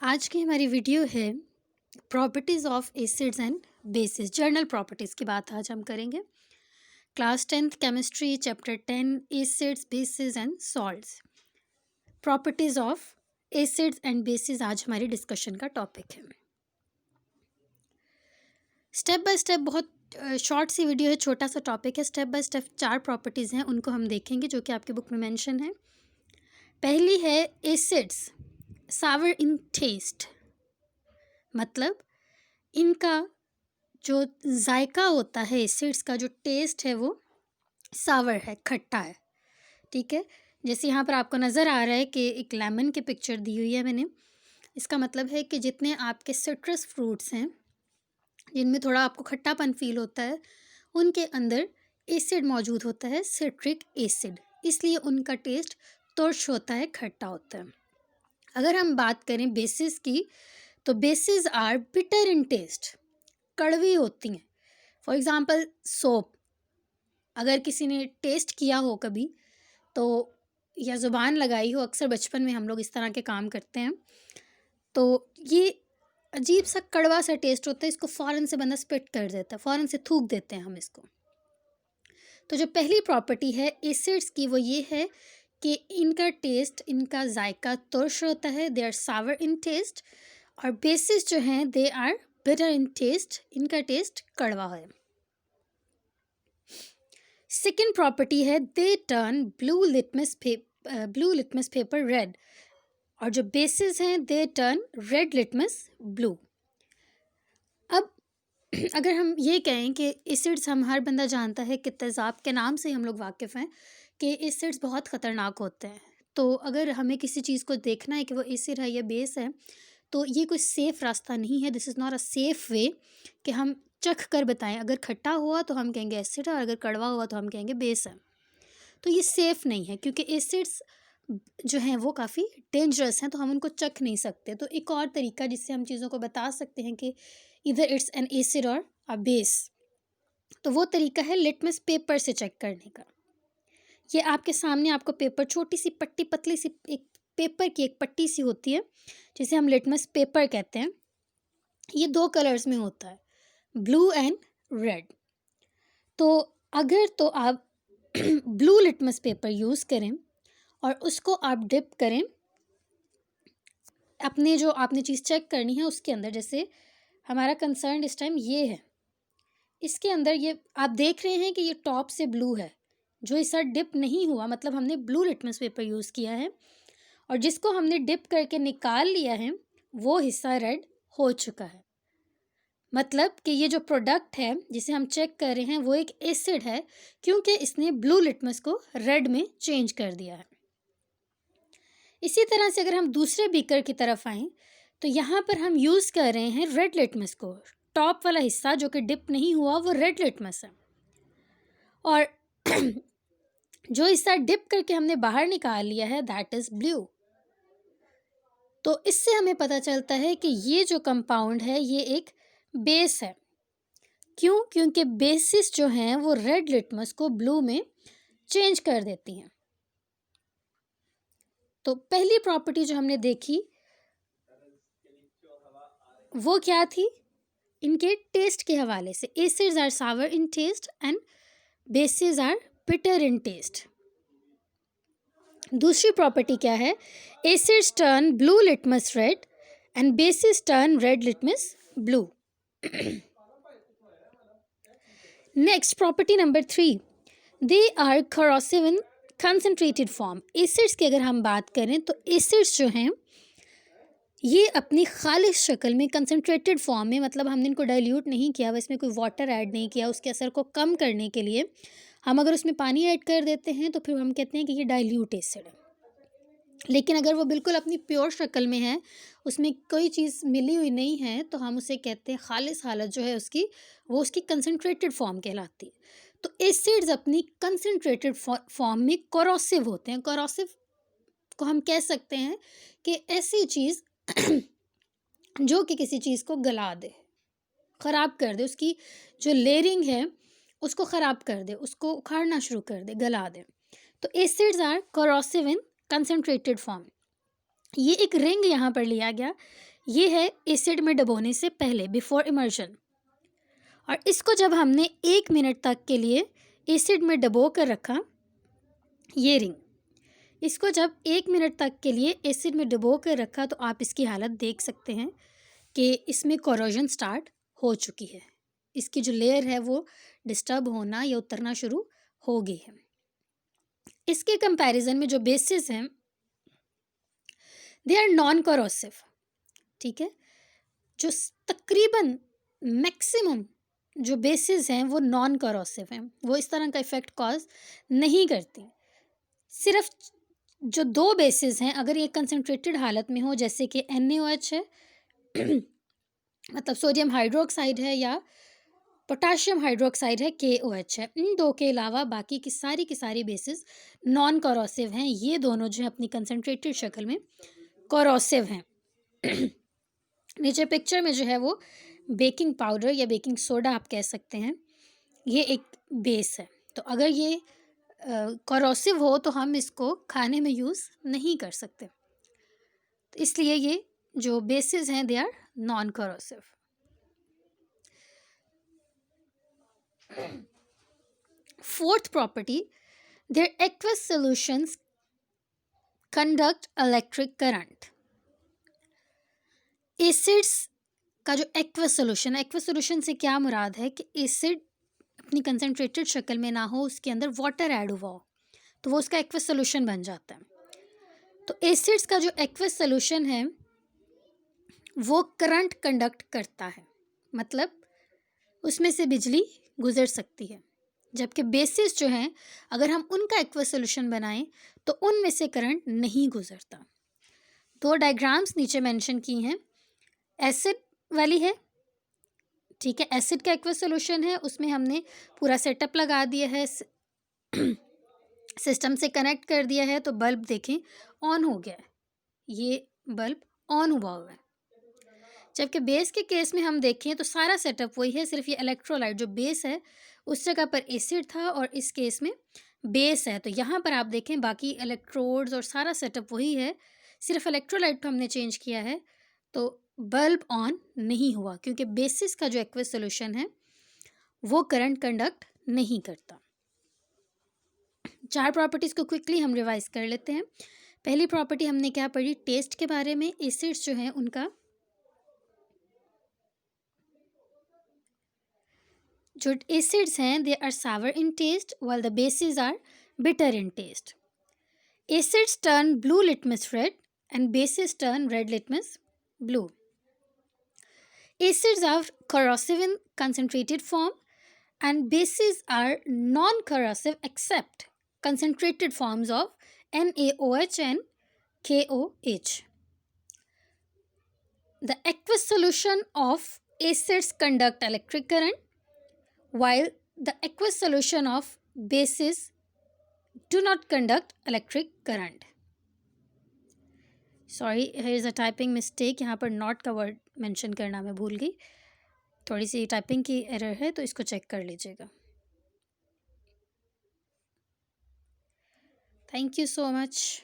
आज की हमारी वीडियो है properties of acids and bases. Journal properties की बात आज हम करेंगे। Class 10th chemistry chapter 10 acids bases and salts. Properties of acids and bases आज हमारी डिस्कशन का टॉपिक है। स्टेप बाय स्टेप बहुत शॉर्ट सी वीडियो है, छोटा सा टॉपिक है। स्टेप बाय स्टेप 4 प्रॉपर्टीज़ हैं, उनको हम देखेंगे जो कि आपकी बुक में मेंशन है। पहली है एसिड्स सावर इन टेस्ट, मतलब इनका जो जायका होता है, एसिड्स का जो टेस्ट है वो सावर है, खट्टा है। ठीक है, जैसे यहाँ पर आपको नज़र आ रहा है कि एक लेमन की पिक्चर दी हुई है मैंने। इसका मतलब है कि जितने आपके सिट्रस फ्रूट्स हैं जिनमें थोड़ा आपको खट्टापन फील होता है, उनके अंदर एसिड मौजूद होता है, सिट्रिक एसिड, इसलिए उनका टेस्ट तुर्श होता है, खट्टा होता है। अगर हम बात करें बेसिस की, तो bases are bitter in taste, कड़वी होती हैं। फॉर एग्ज़ाम्पल सोप, अगर किसी ने टेस्ट किया हो कभी तो, या ज़ुबान लगाई हो, अक्सर बचपन में हम लोग इस तरह के काम करते हैं, तो ये अजीब सा कड़वा सा टेस्ट होता है। इसको फ़ौरन से बंदा स्पिट कर देता है, फ़ौरन से थूक देते हैं हम इसको। तो जो पहली प्रॉपर्टी है एसिड्स की वो ये है कि इनका टेस्ट, इनका जायका तुर्श होता है, they are sour in taste. और बेसिस जो हैं they are bitter in taste, इनका टेस्ट कड़वा है। सेकेंड प्रॉपर्टी है they turn blue litmus paper red, और जो बेसिस हैं they turn red litmus blue. अब अगर हम ये कहें कि एसिड्स, हम हर बंदा जानता है कि तेज़ाब के नाम से हम लोग वाकिफ़ हैं कि एसिड्स बहुत ख़तरनाक होते हैं। तो अगर हमें किसी चीज़ को देखना है कि वो एसिड है या बेस है, तो ये कोई सेफ़ रास्ता नहीं है। This is not a safe way कि हम चख कर बताएं। अगर खट्टा हुआ तो हम कहेंगे एसिड है, और अगर कड़वा हुआ तो हम कहेंगे बेस है। तो ये सेफ़ नहीं है, क्योंकि एसिड्स जो हैं वो काफ़ी डेंजरस हैं, तो हम उनको चख नहीं सकते। तो एक और तरीका जिससे हम चीज़ों को बता सकते हैं कि इधर इट्स एन एसिड और अ बेस, तो वो तरीका है लिटमस पेपर से चेक करने का। ये आपके सामने आपको पेपर, छोटी सी पट्टी, पतली सी एक पेपर की एक पट्टी सी होती है, जिसे हम लिटमस पेपर कहते हैं। ये 2 कलर्स में होता है, ब्लू एंड रेड। तो अगर तो आप ब्लू लिटमस पेपर यूज़ करें और उसको आप डिप करें अपने जो आपने चीज़ चेक करनी है उसके अंदर, जैसे हमारा कंसर्न इस टाइम ये है, इसके अंदर ये आप देख रहे हैं कि ये टॉप से ब्लू है, जो हिस्सा डिप नहीं हुआ, मतलब हमने ब्लू लिटमस पेपर यूज़ किया है, और जिसको हमने डिप करके निकाल लिया है वो हिस्सा रेड हो चुका है। मतलब कि ये जो प्रोडक्ट है जिसे हम चेक कर रहे हैं वो एक एसिड है, क्योंकि इसने ब्लू लिटमस को रेड में चेंज कर दिया है। इसी तरह से अगर हम दूसरे बीकर की तरफ आएँ, तो यहाँ पर हम यूज़ कर रहे हैं रेड लिटमस को। टॉप वाला हिस्सा जो कि डिप नहीं हुआ वो रेड लिटमस है, और जो हिस्सा डिप करके हमने बाहर निकाल लिया है दैट इज़ ब्लू। तो इससे हमें पता चलता है कि ये जो कंपाउंड है ये एक बेस है। क्यों? क्योंकि बेसिस जो हैं वो रेड लिटमस को ब्लू में चेंज कर देती हैं। तो पहली प्रॉपर्टी जो हमने देखी वो क्या थी? इनके टेस्ट के हवाले से, acids are sour in taste and bases are bitter in taste. दूसरी प्रॉपर्टी क्या है? Acids turn blue litmus red and bases turn red litmus blue. Next property number 3, they are corrosive in concentrated form. Acids की अगर हम बात करें तो acids जो हैं ये अपनी खालिश शक्ल में, कंसनट्रेटेड फॉर्म में, मतलब हमने इनको डाइल्यूट नहीं किया, इसमें कोई वाटर ऐड नहीं किया, उसके असर को कम करने के लिए हम अगर उसमें पानी ऐड कर देते हैं तो फिर हम कहते हैं कि ये डाइल्यूट एसिड है। लेकिन अगर वो बिल्कुल अपनी प्योर शक्ल में है, उसमें कोई चीज़ मिली हुई नहीं है, तो हम उसे कहते हैं, खालिश हालत जो है उसकी, वो उसकी कंसनट्रेटेड फॉर्म कहलाती है। तो एसिड्स अपनी कंसनट्रेटेड फॉर्म में कोरोसिव होते हैं। कोरोसिव को हम कह सकते हैं कि ऐसी चीज़ जो कि किसी चीज़ को गला दे, ख़राब कर दे, उसकी जो लेयरिंग है उसको ख़राब कर दे, उसको उखाड़ना शुरू कर दे, गला दे। तो acids are corrosive in concentrated form. ये एक रिंग यहाँ पर लिया गया, ये है एसिड में डुबोने से पहले, बिफोर इमर्शन। और इसको जब हमने 1 मिनट तक के लिए एसिड में डुबो कर रखा, ये रिंग, इसको जब 1 मिनट तक के लिए एसिड में डुबो कर रखा तो आप इसकी हालत देख सकते हैं कि इसमें कोरोजन स्टार्ट हो चुकी है। इसकी जो लेयर है वो डिस्टर्ब होना या उतरना शुरू हो गई है। इसके कंपैरिजन में जो बेसिस हैं दे आर नॉन कोरोसिव, ठीक है। जो तकरीबन मैक्सिमम जो बेसिस हैं वो नॉन कोरोसिव हैं, वो इस तरह का इफ़ेक्ट कॉज नहीं करती। सिर्फ जो 2 बेसिस हैं अगर ये कंसनट्रेटेड हालत में हो, जैसे कि NaOH है मतलब सोडियम हाइड्रोक्साइड है, या पोटाशियम हाइड्रोक्साइड है, KOH है, इन 2 के अलावा बाकी की सारी बेसिस नॉन कोरोसिव हैं। ये दोनों जो है अपनी कंसनट्रेटेड शक्ल में कोरोसिव हैं। नीचे पिक्चर में जो है वो बेकिंग पाउडर या बेकिंग सोडा आप कह सकते हैं, ये एक बेस है। तो अगर ये कोरोसिव हो तो हम इसको खाने में यूज़ नहीं कर सकते, तो इसलिए ये जो बेसिस हैं they are non corrosive. Fourth property, their aqueous solutions conduct electric current. Acids का जो एक्वस सॉल्यूशन है, एक्वस सॉल्यूशन से क्या मुराद है कि एसिड अपनी कंसनट्रेटेड शक्ल में ना हो, उसके अंदर वाटर ऐड हुआ हो, तो वो उसका एक्वस सॉल्यूशन बन जाता है। तो एसिड्स का जो एक्वस सॉल्यूशन है वो करंट कंडक्ट करता है, मतलब उसमें से बिजली गुजर सकती है। जबकि बेसिस जो हैं अगर हम उनका एक्वस सॉल्यूशन बनाएं तो उनमें से करंट नहीं गुजरता। 2 डायग्राम्स नीचे मेंशन की हैं, एसिड वाली है, ठीक है। एसिड का एक्वस सॉल्यूशन है, उसमें हमने पूरा सेटअप लगा दिया है, सिस्टम से कनेक्ट कर दिया है, तो बल्ब देखें ऑन हो गया है, ये बल्ब ऑन हुआ है। जबकि बेस के केस में हम देखें तो सारा सेटअप वही है, सिर्फ ये इलेक्ट्रोलाइट जो बेस है उस जगह पर एसिड था और इस केस में बेस है। तो यहाँ पर आप देखें बाकी इलेक्ट्रोड्स और सारा सेटअप वही है, सिर्फ इलेक्ट्रोलाइट को हमने चेंज किया है। तो बल्ब ऑन नहीं हुआ क्योंकि बेसिस का जो एक्वस सॉल्यूशन है वो करंट कंडक्ट नहीं करता। 4 प्रॉपर्टीज़ को क्विकली हम रिवाइज कर लेते हैं। पहली प्रॉपर्टी हमने क्या पढ़ी, टेस्ट के बारे में। एसिड्स जो हैं उनका जो एसिड्स हैं they are sour in taste while the bases are bitter in taste. Acids turn blue litmus red and bases turn red litmus blue. Acids are corrosive in concentrated form and bases are non-corrosive except concentrated forms of NaOH and KOH. The aqueous solution of acids conduct electric current while the aqueous solution of bases do not conduct electric current. Sorry, here is a typing mistake, यहाँ पर not का word mention करना मैं भूल गई, थोड़ी सी typing की error है तो इसको चेक कर लीजिएगा। Thank you so much.